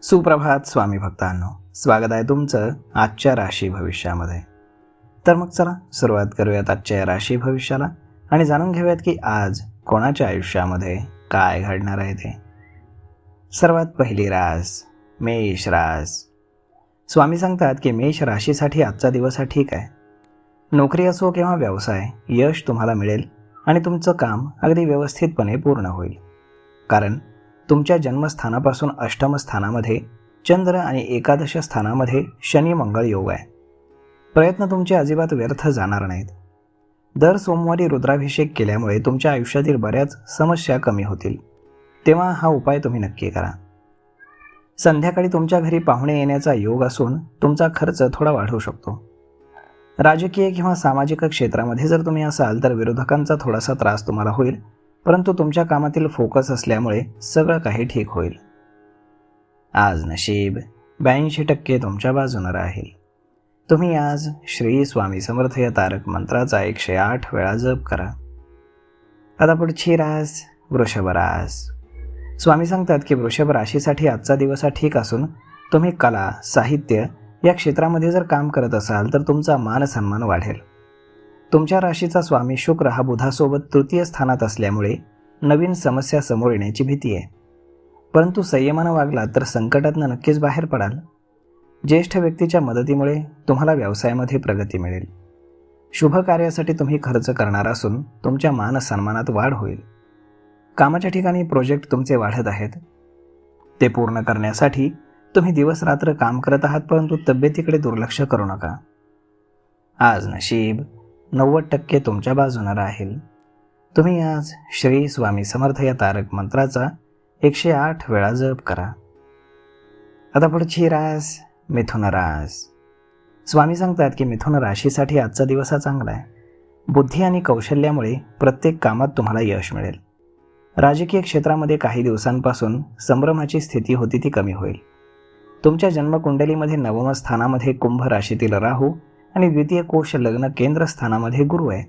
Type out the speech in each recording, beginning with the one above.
सुप्रभात स्वामी भक्तांनो, स्वागत आहे तुमचं आजच्या राशी भविष्यामध्ये. तर मग चला सुरुवात करूयात आजच्या या राशी भविष्याला आणि जाणून घेऊयात की आज कोणाच्या आयुष्यामध्ये काय घडणार आहे ते. सर्वात पहिली रास मेष रास. स्वामी सांगतात की मेष राशीसाठी आजचा दिवस हा ठीक आहे. नोकरी असो किंवा व्यवसाय, यश तुम्हाला मिळेल आणि तुमचं काम अगदी व्यवस्थितपणे पूर्ण होईल. कारण तुमच्या जन्मस्थानापासून अष्टम स्थानामध्ये चंद्र आणि एकादश स्थानामध्ये शनी मंगळ योग आहे. प्रयत्न तुमचे अजिबात व्यर्थ जाणार नाहीत. दर सोमवारी रुद्राभिषेक केल्यामुळे तुमच्या आयुष्यातील बऱ्याच समस्या कमी होतील. तेव्हा हा उपाय तुम्ही नक्की करा. संध्याकाळी तुमच्या घरी पाहुणे येण्याचा योग असून तुमचा खर्च थोडा वाढू शकतो. राजकीय किंवा सामाजिक क्षेत्रामध्ये जर तुम्ही असाल तर विरोधकांचा थोडासा त्रास तुम्हाला होईल, परंतु तुमच्या कामातील फोकस असल्यामुळे सगळं काही ठीक होईल. आज नशीब 82% तुमच्या बाजूनं राहील. तुम्ही आज श्री स्वामी समर्थ या तारक मंत्राचा 108 वेळा जप करा. आता पुढची रास वृषभ रास. स्वामी सांगतात की वृषभ राशीसाठी आजचा दिवस हा ठीक असून तुम्ही कला, साहित्य या क्षेत्रामध्ये जर काम करत असाल तर तुमचा मान सन्मान वाढेल. तुमच्या राशीचा स्वामी शुक्र हा बुधासोबत तृतीय स्थानात असल्यामुळे नवीन समस्या समोर येण्याची भीती आहे. परंतु संयमानं वागला तर संकटातनं नक्कीच बाहेर पडाल. ज्येष्ठ व्यक्तीच्या मदतीमुळे तुम्हाला व्यवसायामध्ये प्रगती मिळेल. शुभ कार्यासाठी तुम्ही खर्च करणार असून तुमच्या मान सन्मानात वाढ होईल. कामाच्या ठिकाणी प्रोजेक्ट तुमचे वाढत आहेत. ते पूर्ण करण्यासाठी तुम्ही दिवस रात्र काम करत आहात, परंतु तब्येतीकडे दुर्लक्ष करू नका. आज नशीब 90% तुमच्या बाजूनं राहील. तुम्ही आज श्री स्वामी समर्थ या तारक मंत्राचा 108 वेळा जप करा. आता पुढची रास मिथुन रास. स्वामी सांगतात की मिथुन राशीसाठी आजचा दिवस हा चांगला आहे. बुद्धी आणि कौशल्यामुळे प्रत्येक कामात तुम्हाला यश मिळेल. राजकीय क्षेत्रामध्ये काही दिवसांपासून संभ्रमाची स्थिती होती ती कमी होईल. तुमच्या जन्मकुंडलीमध्ये नवम स्थानामध्ये कुंभ राशीतील राहू आणि द्वितीय कोश लग्न केंद्र स्थानामध्ये गुरु आहे.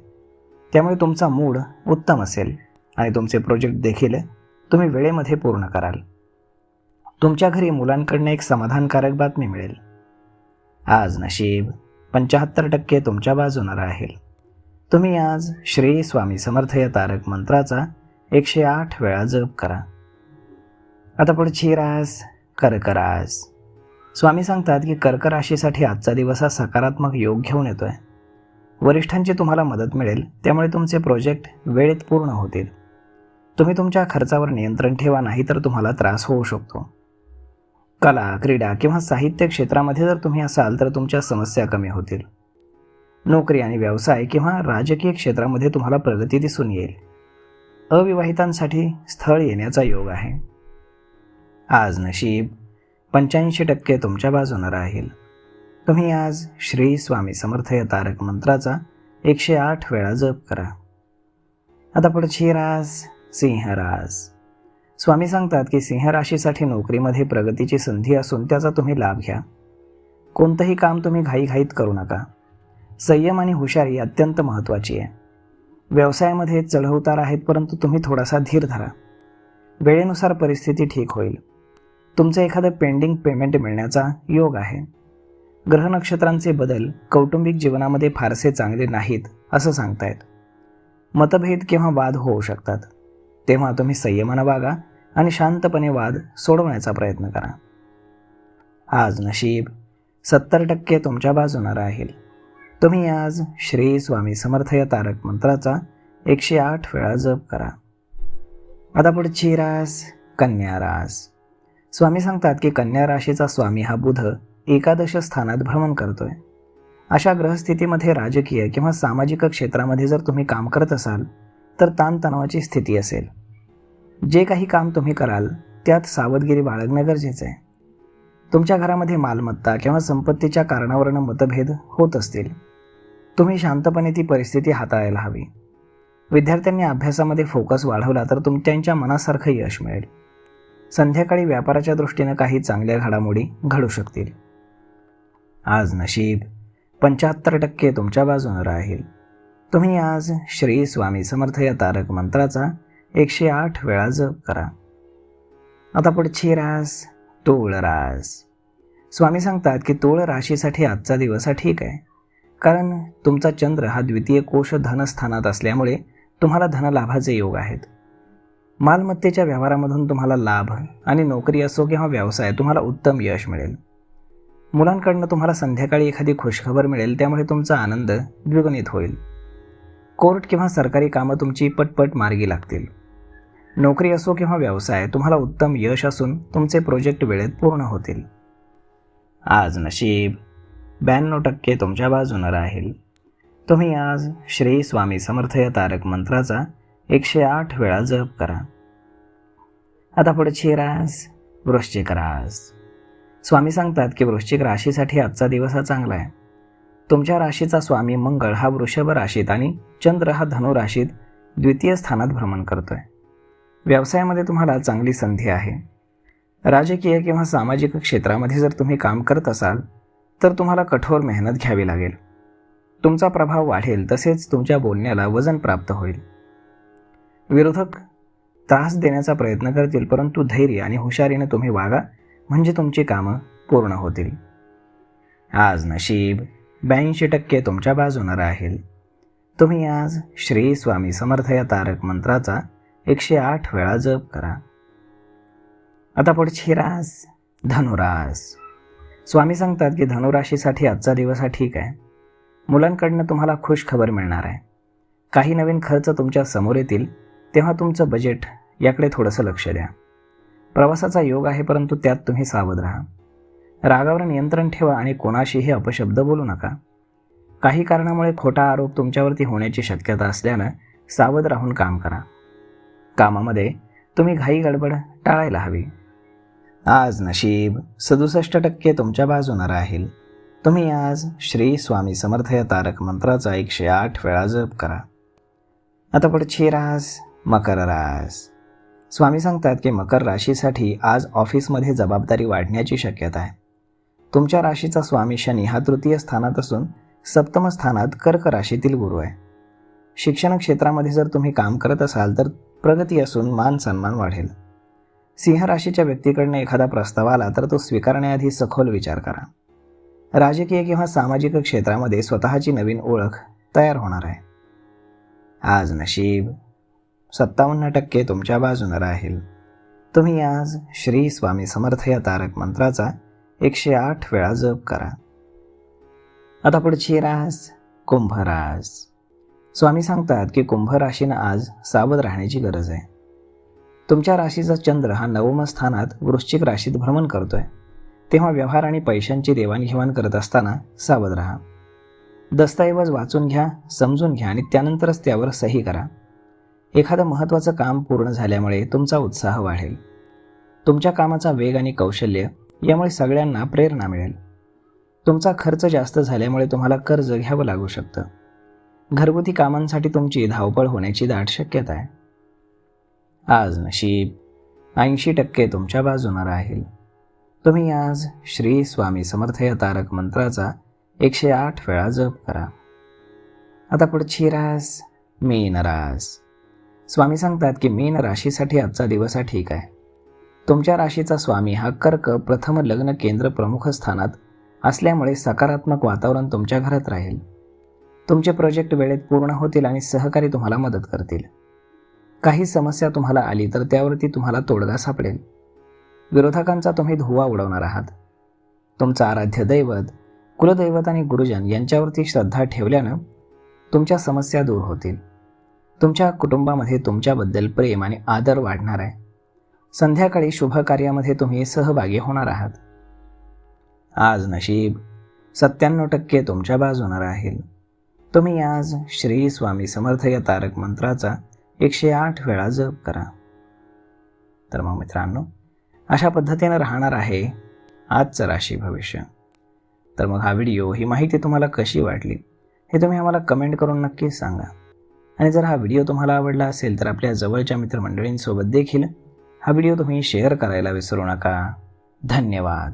त्यामुळे तुमचा मूड उत्तम असेल आणि तुमचे प्रोजेक्ट देखील तुम्ही वेळेमध्ये पूर्ण कराल. तुमच्या घरी मुलांकडून एक समाधानकारक बातमी मिळेल. आज नशीब 75% तुमच्या बाजूनं राहील. तुम्ही आज श्री स्वामी समर्थ या तारक मंत्राचा 108 वेळा जप करा. आता पुढची रास कर्क रास. स्वामी सांगतात की कर्क राशीसाठी आजचा दिवस हा सकारात्मक योग घेऊन येतोय. वरिष्ठांची तुम्हाला मदत मिळेल, त्यामुळे तुमचे प्रोजेक्ट वेळेत पूर्ण होतील. तुम्ही तुमच्या खर्चावर नियंत्रण ठेवा, नाही तर तुम्हाला त्रास होऊ शकतो. कला, क्रीडा किंवा साहित्य क्षेत्रामध्ये जर तुम्ही असाल तर तुमच्या समस्या कमी होतील. नोकरी आणि व्यवसाय किंवा राजकीय क्षेत्रामध्ये तुम्हाला प्रगती दिसून येईल. अविवाहितांसाठी स्थळ येण्याचा योग आहे. आज नशीब 85% तुमच्या बाजूनं राहील. तुम्ही आज श्री स्वामी समर्थ या तारक मंत्राचा 108 वेळा जप करा. आता पुढची रास सिंह रास. स्वामी सांगतात की सिंह राशीसाठी नोकरीमध्ये प्रगतीची संधी असून त्याचा तुम्ही लाभ घ्या. कोणतंही काम तुम्ही घाईघाईत करू नका. संयम आणि हुशारी अत्यंत महत्त्वाची आहे. व्यवसायामध्ये चढउतार आहेत, परंतु तुम्ही थोडासा धीर धरा. वेळेनुसार परिस्थिती ठीक होईल. तुमचं एखादं पेंडिंग पेमेंट मिळण्याचा योग आहे. ग्रह नक्षत्रांचे बदल कौटुंबिक जीवनामध्ये फारसे चांगले नाहीत असं सांगतायत. मतभेद किंवा वाद होऊ शकतात, तेव्हा तुम्ही संयमानं वागा आणि शांतपणे वाद सोडवण्याचा प्रयत्न करा. आज नशीब 70% तुमच्या बाजूनं राहील. तुम्ही आज श्री स्वामी समर्थ या तारक मंत्राचा 108 वेळा जप करा. आता पुढची रास कन्या रास. स्वामी सांगतात की कन्या राशीचा स्वामी हा बुध एकादश स्थानात भ्रमण करतोय. अशा ग्रहस्थितीमध्ये राजकीय किंवा सामाजिक क्षेत्रामध्ये जर तुम्ही काम करत असाल तर ताणतणावाची स्थिती असेल. जे काही काम तुम्ही कराल त्यात सावधगिरी बाळगणं गरजेचं आहे. तुमच्या घरामध्ये मालमत्ता किंवा संपत्तीच्या कारणावरून मतभेद होत असतील. तुम्ही शांतपणे ती परिस्थिती हाताळायला हवी. विद्यार्थ्यांनी अभ्यासामध्ये फोकस वाढवला तर त्यांच्या मनासारखं यश मिळेल. संध्याकाळी व्यापाराच्या दृष्टीनं काही चांगल्या घडामोडी घडू शकतील. आज नशीब 75% तुमच्या बाजूनं राहील. तुम्ही आज श्री स्वामी समर्थ या तारक मंत्राचा 108 वेळा जप करा. आता पुढची रास तूळ रास. स्वामी सांगतात की तूळ राशीसाठी आजचा दिवस हा ठीक आहे, कारण तुमचा चंद्र हा द्वितीय कोश धनस्थानात असल्यामुळे तुम्हाला धनलाभाचे योग आहेत. मालमत्तेच्या व्यवहारामधून तुम्हाला लाभ आणि नोकरी असो किंवा व्यवसाय तुम्हाला उत्तम यश मिळेल. मुलांकडनं तुम्हाला संध्याकाळी एखादी खुशखबर मिळेल, त्यामुळे तुमचा आनंद द्विगुणित होईल. कोर्ट किंवा सरकारी कामं तुमची पटपट मार्गी लागतील. नोकरी असो किंवा व्यवसाय तुम्हाला उत्तम यश असून तुमचे प्रोजेक्ट वेळेत पूर्ण होतील. आज नशीब 92% तुमच्या बाजूनं राहील. तुम्ही आज श्री स्वामी समर्थ या तारक मंत्राचा 108 वेळा जप करा. आता पुढची रास वृश्चिक रास. स्वामी सांगतात की वृश्चिक राशीसाठी आजचा दिवस हा चांगला आहे. तुमच्या राशीचा स्वामी मंगळ हा वृषभ राशीत आणि चंद्र हा धनु राशीत द्वितीय स्थानात भ्रमण करतोय. व्यवसायामध्ये तुम्हाला चांगली संधी आहे. राजकीय किंवा सामाजिक क्षेत्रामध्ये जर तुम्ही काम करत असाल तर तुम्हाला कठोर मेहनत घ्यावी लागेल. तुमचा प्रभाव वाढेल, तसेच तुमच्या बोलण्याला वजन प्राप्त होईल. विरोधक त्रास देण्याचा प्रयत्न करतील, परंतु धैर्य आणि हुशारीने तुम्ही वागा, म्हणजे तुमची कामं पूर्ण होतील. आज नशीब 82% तुमच्या बाजूनं राहील. तुम्ही आज श्री स्वामी समर्थ या तारक मंत्राचा 108 वेळा जप करा. आता पुढची रास धनुरास. स्वामी सांगतात की धनुराशीसाठी आजचा दिवस हा ठीक आहे. मुलांकडनं तुम्हाला खुश खबर मिळणार आहे. काही नवीन खर्च तुमच्या समोर येतील, तेव्हा तुमचं बजेट याकडे थोडंसं लक्ष द्या. प्रवासाचा योग आहे, परंतु त्यात तुम्ही सावध राहा. रागावर नियंत्रण ठेवा आणि कोणाशीही अपशब्द बोलू नका. काही कारणामुळे खोटा आरोप तुमच्यावरती होण्याची शक्यता असल्यानं सावध राहून काम करा. कामामध्ये तुम्ही घाई गडबड टाळायला हवी. आज नशीब 67% तुमच्या बाजूनं राहील. तुम्ही आज श्री स्वामी समर्थ या तारक मंत्राचा 108 वेळा जप करा. आता पुढची रास मकर रास. स्वामी सांगतात की मकर राशीसाठी आज ऑफिसमध्ये जबाबदारी वाढण्याची शक्यता आहे. तुमच्या राशीचा स्वामी शनी हा तृतीय स्थानात असून सप्तम स्थानात कर्क राशीतील गुरु आहे. शिक्षण क्षेत्रामध्ये जर तुम्ही काम करत असाल तर प्रगती असून मान सन्मान वाढेल. सिंह राशीच्या व्यक्तीकडनं एखादा प्रस्ताव आला तर तो स्वीकारण्याआधी सखोल विचार करा. राजकीय किंवा सामाजिक क्षेत्रामध्ये स्वतःची नवीन ओळख तयार होणार आहे. आज नशीब 57% तुमच्या बाजूनं राहील. तुम्ही आज श्री स्वामी समर्थ या तारक मंत्राचा 108 वेळा जप करा. आता पुढची रास कुंभ रास. स्वामी सांगतात की कुंभ राशीनं आज सावध राहण्याची गरज आहे. तुमच्या राशीचा चंद्र हा 9व्या स्थानात वृश्चिक राशीत भ्रमण करतोय, तेव्हा व्यवहार आणि पैशांची देवाणघेवाण करत असताना सावध राहा. दस्तऐवज वाचून घ्या, समजून घ्या आणि त्यानंतरच त्यावर सही करा. एखादं महत्त्वाचं काम पूर्ण झाल्यामुळे तुमचा उत्साह वाढेल. तुमच्या कामाचा वेग आणि कौशल्य यामुळे सगळ्यांना प्रेरणा मिळेल. तुमचा खर्च जास्त झाल्यामुळे तुम्हाला कर्ज घ्यावं लागू शकतं. घरगुती कामांसाठी तुमची धावपळ होण्याची दाट शक्यता आहे. आज नशीब 80% तुमच्या बाजूनं राहील. तुम्ही आज श्री स्वामी समर्थ या तारक मंत्राचा 108 वेळा जप करा. आता पुढची रास मीन रास. स्वामी सांगतात की मीन राशीसाठी आजचा दिवस हा ठीक आहे. तुमच्या राशीचा स्वामी हा कर्क प्रथम लग्न केंद्र प्रमुख स्थानात असल्यामुळे सकारात्मक वातावरण तुमच्या घरात राहील. तुमचे प्रोजेक्ट वेळेत पूर्ण होतील आणि सहकारी तुम्हाला मदत करतील. काही समस्या तुम्हाला आली तर त्यावरती तुम्हाला तोडगा सापडेल. विरोधकांचा तुम्ही धुव्वा उडवणार आहात. तुमचं आराध्य दैवत, कुलदैवत आणि गुरुजन यांच्यावरती श्रद्धा ठेवल्यानं तुमच्या समस्या दूर होतील. तुमच्या कुटुंबामध्ये तुमच्याबद्दल प्रेम आणि आदर वाढणार आहे. संध्याकाळी शुभ कार्यामध्ये तुम्ही सहभागी होणार आहात. आज नशीब 97% तुमच्या बाजूनं राहील. तुम्ही आज श्री स्वामी समर्थ या तारक मंत्राचा 108 वेळा जप करा. तर मग मित्रांनो, अशा पद्धतीनं राहणार आहे आजचं राशी भविष्य. तर मग हा व्हिडिओ, ही माहिती तुम्हाला कशी वाटली हे तुम्ही आम्हाला कमेंट करून नक्कीच सांगा. आणि जर हा व्हिडिओ तुम्हाला आवडला असेल तर आपल्या जवळच्या मित्रमंडळींसोबत देखील हा व्हिडिओ तुम्ही शेअर करायला विसरू नका. धन्यवाद.